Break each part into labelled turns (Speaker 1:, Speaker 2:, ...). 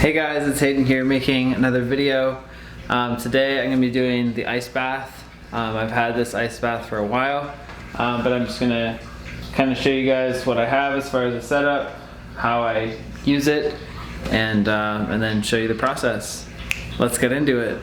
Speaker 1: Hey guys, it's Hayden here making another video. Today I'm going to be doing the ice bath. I've had this ice bath for a while, but I'm just going to kind of show you guys what I have as far as the setup, how I use it, and then show you the process. Let's get into it.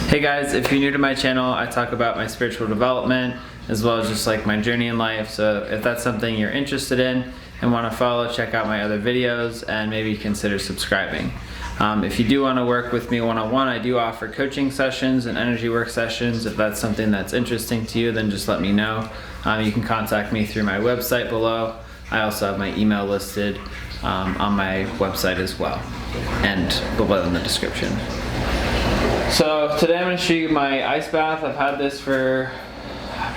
Speaker 1: Hey guys, if you're new to my channel, I talk about my spiritual development as well as just like my journey in life. So if that's something you're interested in and want to follow, check out my other videos and maybe consider subscribing. If you do want to work with me one-on-one, I do offer coaching sessions and energy work sessions. If that's something that's interesting to you, then just let me know. You can contact me through my website below. I also have my email listed on my website as well and below in the description. So today I'm going to show you my ice bath. I've had this for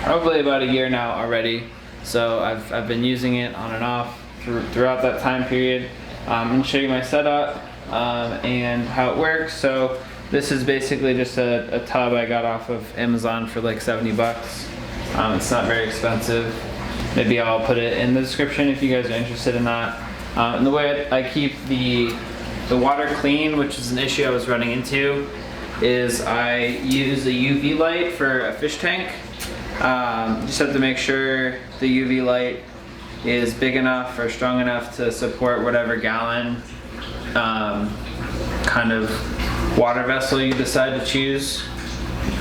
Speaker 1: probably about a year now already. So I've been using it on and off throughout that time period. I'm going to show you my setup and how it works. So this is basically just a tub I got off of Amazon for like 70 bucks. It's not very expensive. Maybe I'll put it in the description if you guys are interested in that. And the way I keep the water clean, which is an issue I was running into, is I use a UV light for a fish tank. Just have to make sure the UV light is big enough or strong enough to support whatever gallon kind of water vessel you decide to choose.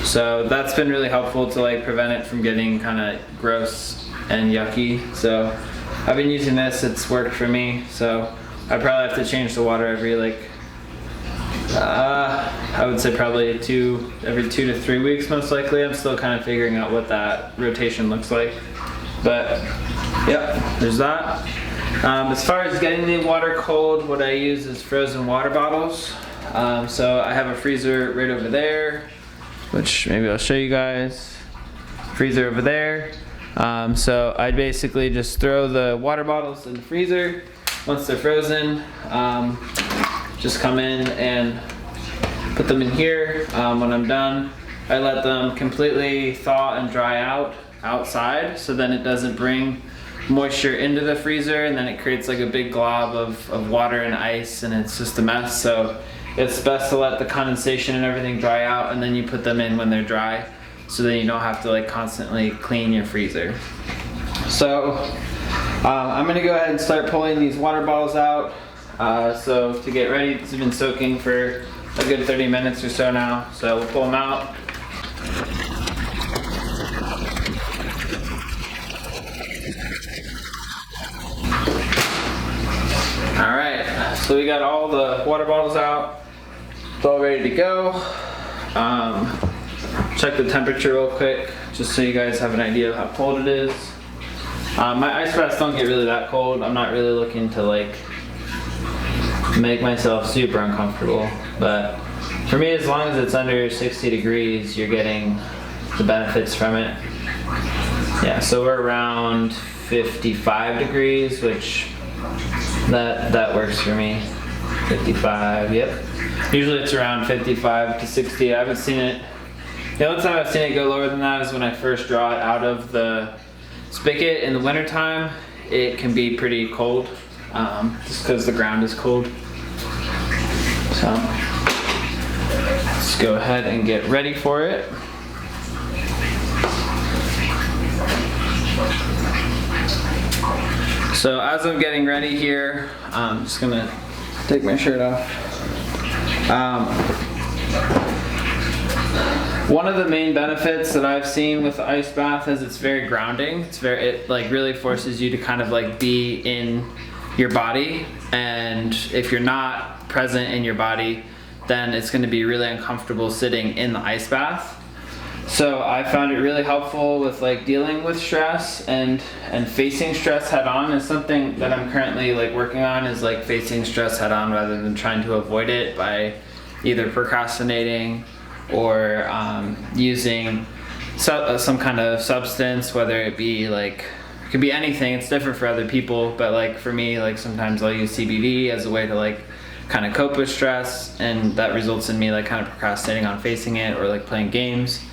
Speaker 1: So that's been really helpful to like prevent it from getting kind of gross and yucky. So I've been using this, it's worked for me. So I probably have to change the water every like I would say probably every 2 to 3 weeks most likely. I'm still kind of figuring out what that rotation looks like. But yeah, there's that. As far as getting the water cold, what I use is frozen water bottles. So I have a freezer right over there, which maybe I'll show you guys. Freezer over there. So I basically just throw the water bottles in the freezer. Once they're frozen, just come in and put them in here. When I'm done, I let them completely thaw and dry out outside, so then it doesn't bring moisture into the freezer, and then it creates like a big glob of water and ice, and it's just a mess. So it's best to let the condensation and everything dry out, and then you put them in when they're dry, so then you don't have to like constantly clean your freezer. So I'm gonna go ahead and start pulling these water bottles out. So to get ready, it's been soaking for a good 30 minutes or so now. So we'll pull them out. Alright, so we got all the water bottles out. It's all ready to go. Check the temperature real quick, just so you guys have an idea of how cold it is. My ice baths don't get really that cold. I'm not really looking to like make myself super uncomfortable, but for me, as long as it's under 60 degrees, you're getting the benefits from it. Yeah, so we're around 55 degrees, which that works for me. 55, yep. Usually it's around 55 to 60. I haven't seen it. The only time I've seen it go lower than that is when I first draw it out of the spigot in the wintertime. It can be pretty cold, just because the ground is cold. So let's go ahead and get ready for it. So as I'm getting ready here, I'm just gonna take my shirt off. One of the main benefits that I've seen with the ice bath is it's very grounding. It like really forces you to kind of like be in your body, and if you're not present in your body, then it's going to be really uncomfortable sitting in the ice bath. So I found it really helpful with like dealing with stress and facing stress head on. Is something that I'm currently like working on, is like facing stress head on rather than trying to avoid it by either procrastinating or using some kind of substance, whether it be like, it could be anything. It's different for other people, but like for me, like sometimes I'll use CBD as a way to like kind of cope with stress, and that results in me like kind of procrastinating on facing it or like playing games.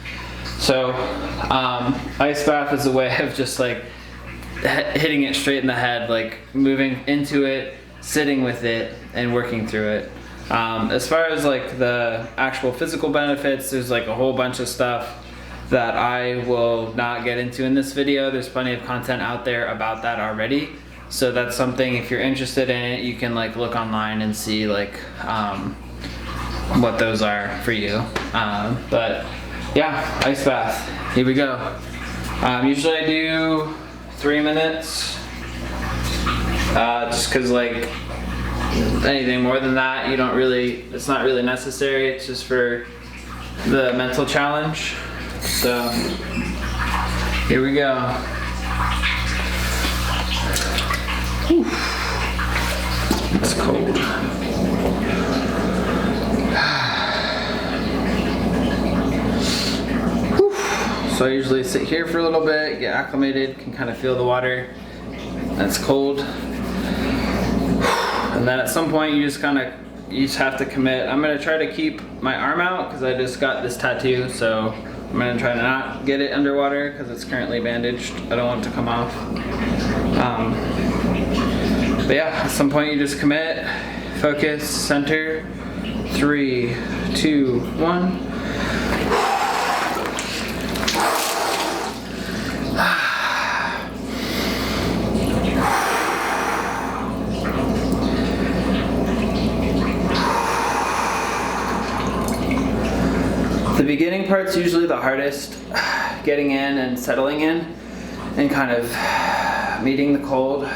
Speaker 1: So ice bath is a way of just like hitting it straight in the head, like moving into it, sitting with it, and working through it. As far as like the actual physical benefits, there's like a whole bunch of stuff that I will not get into in this video. There's plenty of content out there about that already. So that's something, if you're interested in it, you can like look online and see like what those are for you. But yeah, ice bath, here we go. Usually I do 3 minutes, just cause like anything more than that, it's not really necessary. It's just for the mental challenge. So here we go. Whew. It's cold. So I usually sit here for a little bit, get acclimated, can kind of feel the water. That's cold. And then at some point you just have to commit. I'm gonna try to keep my arm out because I just got this tattoo, so I'm gonna try to not get it underwater because it's currently bandaged. I don't want it to come off. But yeah, at some point you just commit, focus, center. 3, 2, 1. The beginning part's usually the hardest, getting in and settling in and kind of meeting the cold.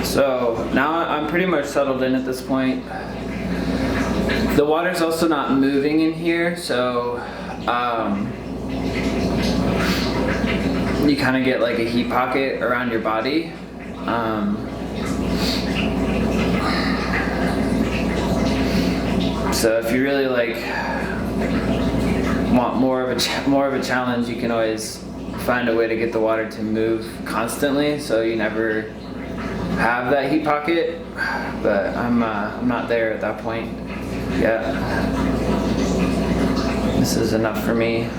Speaker 1: So now I'm pretty much settled in at this point. The water's also not moving in here, so you kind of get like a heat pocket around your body. So if you really like want more of a challenge, you can always find a way to get the water to move constantly, so you never have that heat pocket. But I'm not there at that point yet. This is enough for me.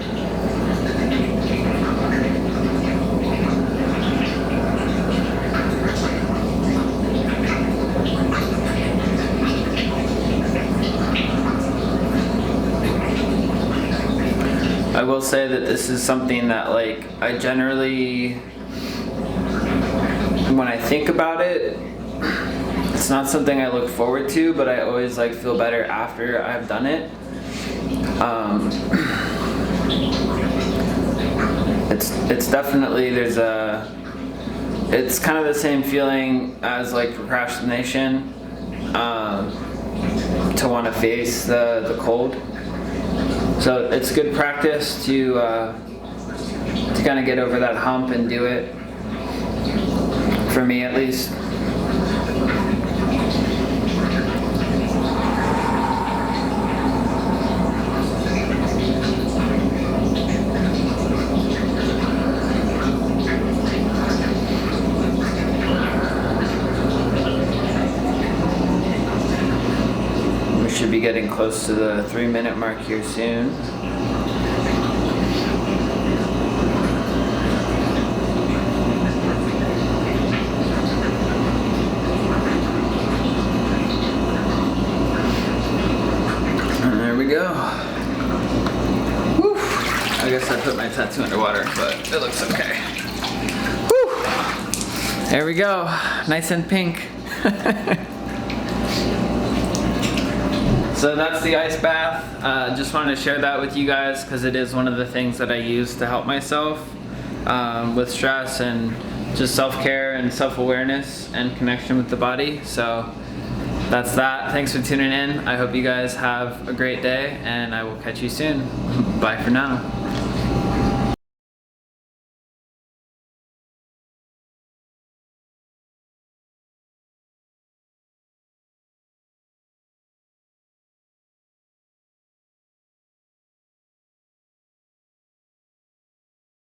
Speaker 1: I will say that this is something that like I generally, when I think about it, it's not something I look forward to, but I always like feel better after I've done it. It's definitely, it's kind of the same feeling as like procrastination, to want to face the cold. So it's good practice to kind of get over that hump and do it. For me, at least. We should be getting close to the 3-minute mark here soon. Go. Whew. I guess I put my tattoo underwater, but it looks okay. Whew. There we go. Nice and pink. So that's the ice bath. Just wanted to share that with you guys because it is one of the things that I use to help myself with stress and just self-care and self-awareness and connection with the body. So that's that. Thanks for tuning in. I hope you guys have a great day, and I will catch you soon. Bye for now.